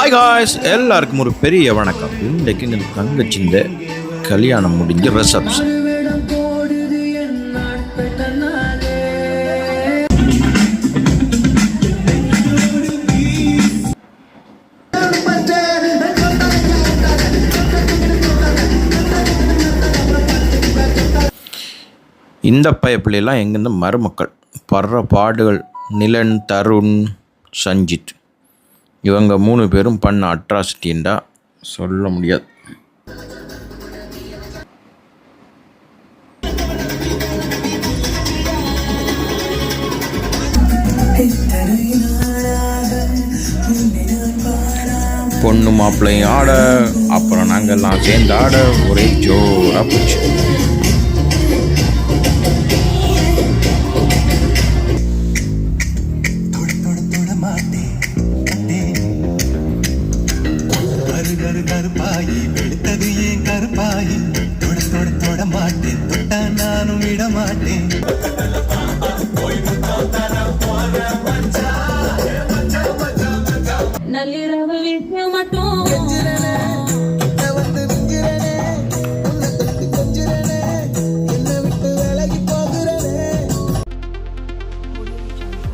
Hi guys, எல்லாருக்கும் ஒரு பெரிய வணக்கம். இன்றைக்கு இந்த தங்கச்சிந்த கல்யாணம் முடிஞ்ச ரிசப்ஷன். இந்த பிள்ளைலாம் எங்கேருந்து மருமக்கள் படுற பாடுகள். நிலன், தருண், சஞ்சித் இவங்க 3 பேரும் பண்ண அட்ராசிட்டின்டா சொல்ல முடியாது. பொண்ணு மாப்பிள்ளையும் ஆட, அப்புறம் நாங்கள்லாம் சேர்ந்து ஆட, ஒரே ஜோராக போச்சு. கருப்பாயி வெளுத்தது ஏன் கருப்பாயி தொட தொட தொட மாட்டேன், தொட்டா நானும் விட மாட்டேன். நள்ளிரவு வீட்டு மட்டும்